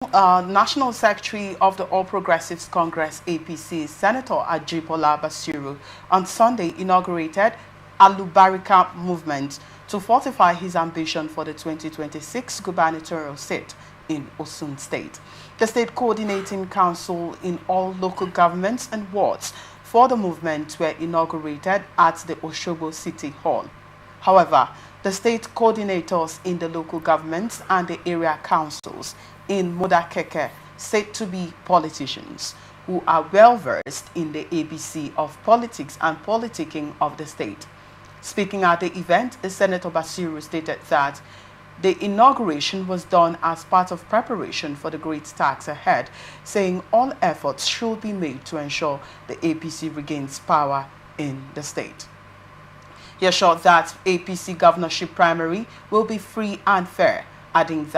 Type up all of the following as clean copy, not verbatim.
National Secretary of the All Progressives Congress APC, Senator Ajibola Basiru, on Sunday inaugurated Alubarika Movement to fortify his ambition for the 2026 gubernatorial seat in Osun State. The state coordinating council in all local governments and wards for the movement were inaugurated at the Osogbo City Hall. However, the state coordinators in the local governments and the area councils in Modakeke said to be politicians who are well versed in the ABC of politics and politicking of the state. Speaking at the event, Senator Basiru stated that the inauguration was done as part of preparation for the great task ahead, saying all efforts should be made to ensure the APC regains power in the state. He assured that APC governorship primary will be free and fair, adding,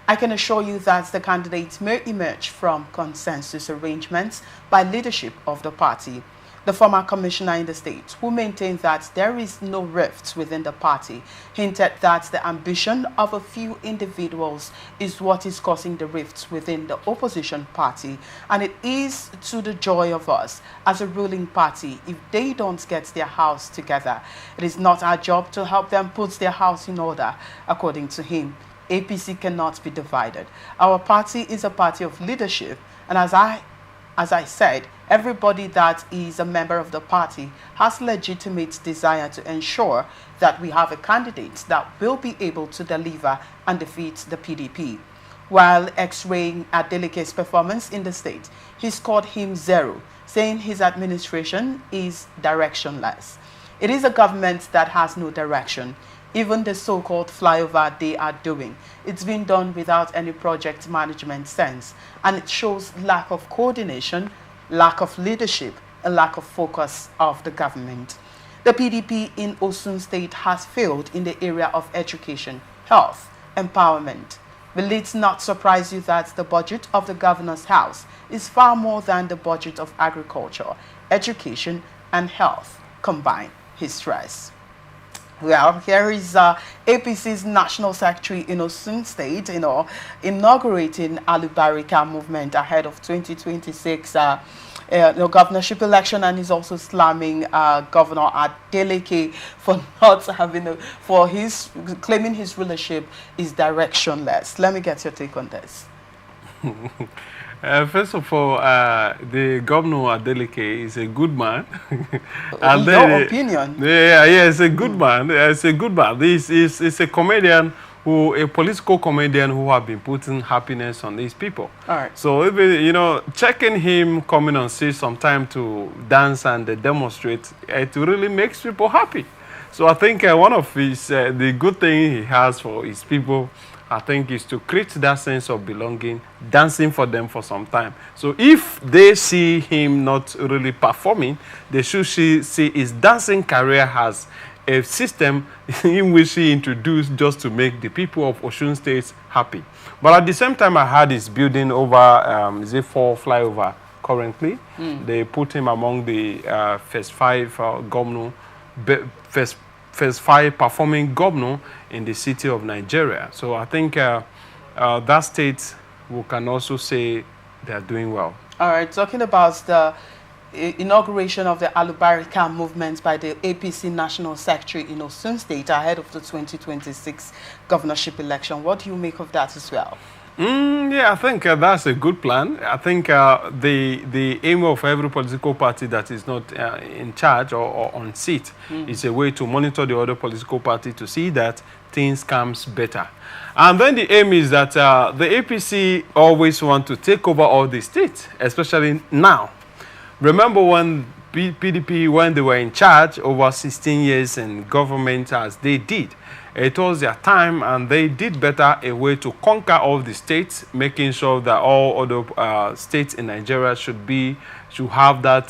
I can assure you that the candidates may emerge from consensus arrangements by leadership of the party. The former commissioner in the state, who maintained that there is no rift within the party, hinted that the ambition of a few individuals is what is causing the rifts within the opposition party, and it is to the joy of us as a ruling party if they don't get their house together. It is not our job to help them put their house in order. According to him, APC cannot be divided. Our party is a party of leadership, and as I said, everybody that is a member of the party has legitimate desire to ensure that we have a candidate that will be able to deliver and defeat the PDP. While x-raying Adeleke's performance in the state, he scored him 0, saying his administration is directionless. It is a government that has no direction. Even the so-called flyover they are doing, it's been done without any project management sense, and it shows lack of coordination, lack of leadership, and lack of focus of the government. The PDP in Osun State has failed in the area of education, health, empowerment. Will it not surprise you that the budget of the governor's house is far more than the budget of agriculture, education, and health combined, he stressed. Well, here is APC's National Secretary in Osun State, inaugurating Alubarika Movement ahead of 2026 governorship election, and he's also slamming Governor Adeleke for not having claiming his rulership is directionless. Let me get your take on this. First of all, the governor Adeleke is a good man. In your opinion? Yeah, it's a good man. It's a good man. This is a comedian a political comedian who have been putting happiness on these people. All right. So, checking him coming on stage sometime to dance and demonstrate, it really makes people happy. So I think one of the good thing he has for his people, I think, is to create that sense of belonging, dancing for them for some time. So if they see him not really performing, they should see his dancing career has a system in which he introduced just to make the people of Osun State happy. But at the same time, I had his building over, is it 4 flyover currently? They put him among the first 5 governor, first 5 performing governor in the city of Nigeria. So I think that state, we can also say they are doing well. All right, talking about the inauguration of the Alubarika Movement by the APC National Secretary in Osun State ahead of the 2026 governorship election. What do you make of that as well? Yeah, I think that's a good plan. I think the aim of every political party that is not in charge or on seat is a way to monitor the other political party to see that things comes better. And then the aim is that the APC always want to take over all the states, especially now. Remember when PDP, when they were in charge over 16 years in government as they did, it was their time and they did better a way to conquer all the states, making sure that all other states in Nigeria should have that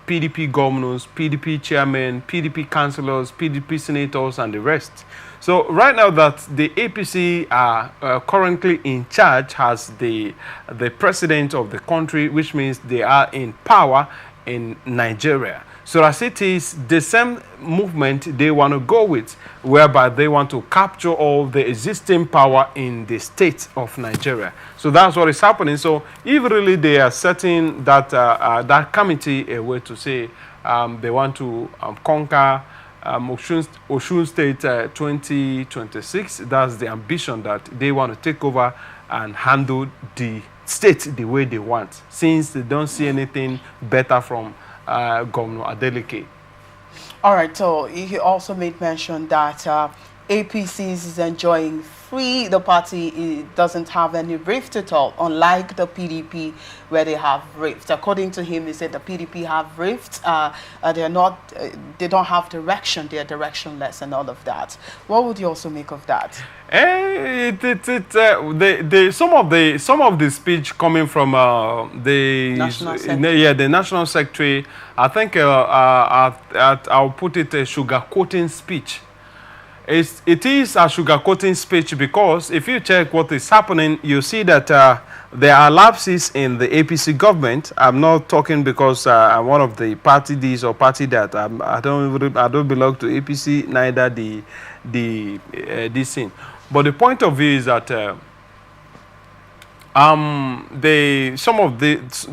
PDP governors, PDP chairmen, PDP councillors, PDP senators, and the rest. So right now that the APC are currently in charge as the president of the country, which means they are in power in Nigeria. So as it is the same movement they want to go with, whereby they want to capture all the existing power in the state of Nigeria. So that's what is happening. So if really they are setting that that committee a way to say they want to conquer Osun State 2026, that's the ambition, that they want to take over and handle the state the way they want, since they don't see anything better from Governor Adeleke. All right, so he also made mention that APC is enjoying free. The party doesn't have any rift at all, unlike the PDP where they have rift. According to him, he said the PDP have rift. They're not. They don't have direction. They're directionless and all of that. What would you also make of that? Some of the speech coming from the national secretary. I think I'll put it a sugarcoating speech. It is a sugarcoating speech, because if you check what is happening, you see that there are lapses in the APC government. I'm not talking because I'm one of the party this or party that. I don't belong to APC, neither this thing. But the point of view is that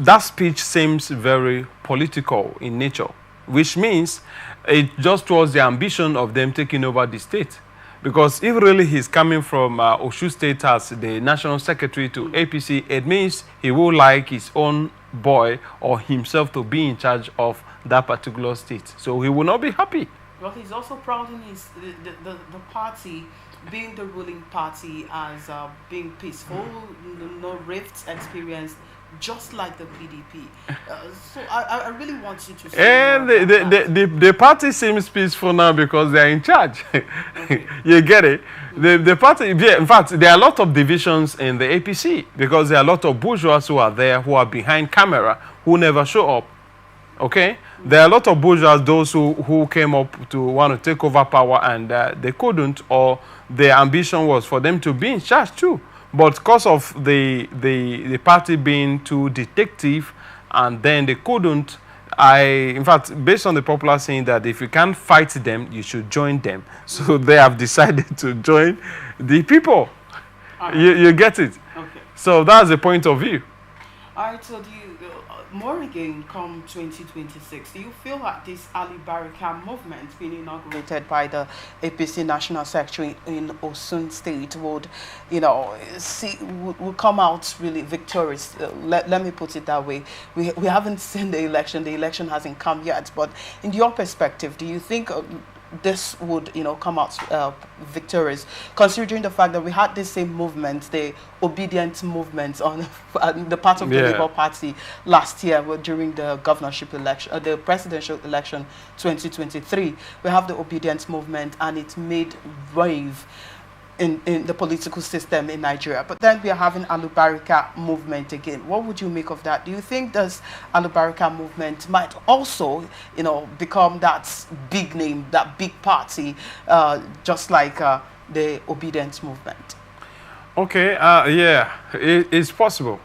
that speech seems very political in nature, which means it just towards the ambition of them taking over the state. Because if really he's coming from Osun State as the national secretary to APC, it means he will like his own boy or himself to be in charge of that particular state. So he will not be happy. Well, he's also proud in the party being the ruling party as being peaceful, no rifts experienced, just like the PDP. So I really want you to say. And the party seems peaceful now because they are in charge. Okay. You get it? The party, yeah, in fact, there are a lot of divisions in the APC because there are a lot of bourgeois who are there, who are behind camera, who never show up. Okay? There are a lot of bourgeois, those who came up to want to take over power and they couldn't, or their ambition was for them to be in charge too. But because of the party being too detective, and then they couldn't, in fact, based on the popular saying that if you can't fight them, you should join them. So they have decided to join the people. Right. You get it? Okay. So that's the point of view. All right, so more again come 2026, do you feel that this Alubarika movement being inaugurated by the APC National Secretary in Osun State would, would come out really victorious? Let me put it that way. We haven't seen the election. The election hasn't come yet. But in your perspective, do you think this would, come out victorious, considering the fact that we had this same movement, the obedient movement on the part of the Labour Party last year during the governorship election, the presidential election 2023. We have the obedient movement, and it made wave in the political system in Nigeria. But then we are having Alubarika movement again. What would you make of that? Do you think this Alubarika movement might also, become that big name, that big party, just like the obedience movement? Okay, yeah, it's possible.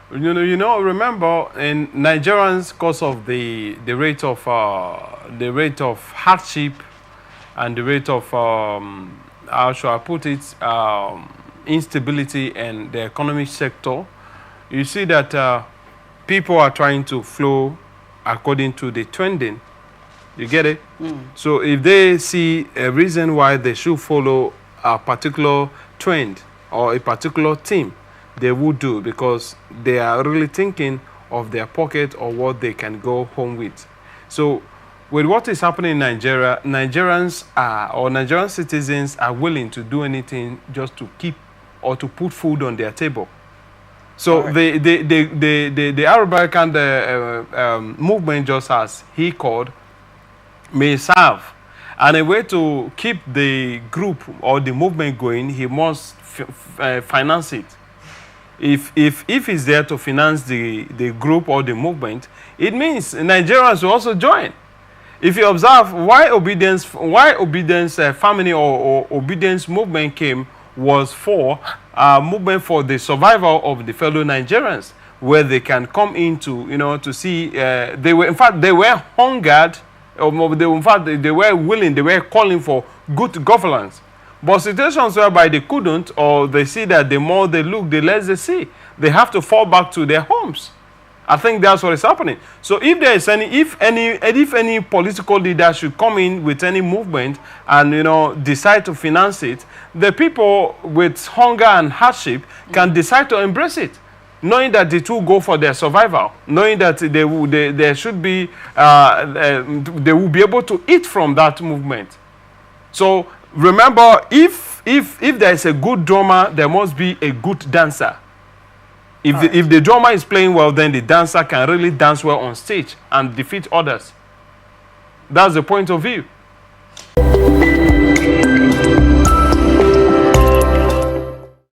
Remember, in Nigerians, because of the rate of hardship and the rate of how shall I put it, instability in the economic sector, you see that people are trying to flow according to the trending. You get it? So if they see a reason why they should follow a particular trend or a particular theme, they would do, because they are really thinking of their pocket or what they can go home with. So with what is happening in Nigeria, Nigerian citizens are willing to do anything just to keep or to put food on their table. So right. the Alubarika movement, just as he called, may serve. And a way to keep the group or the movement going, he must finance it. If he's there to finance the group or the movement, it means Nigerians will also join. If you observe why obedience family or obedience movement came, was for movement for the survival of the fellow Nigerians, where they can come into, to see, they were hungered In fact, they were willing, they were calling for good governance. But situations whereby they couldn't, or they see that the more they look, the less they see, they have to fall back to their homes. I think that's what is happening. So if there is if any political leader should come in with any movement and, you know, decide to finance it, the people with hunger and hardship can decide to embrace it, knowing that it will go for their survival, knowing that there should be they will be able to eat from that movement. So remember, if there is a good drummer, there must be a good dancer. If the drummer is playing well, then the dancer can really dance well on stage and defeat others. That's the point of view.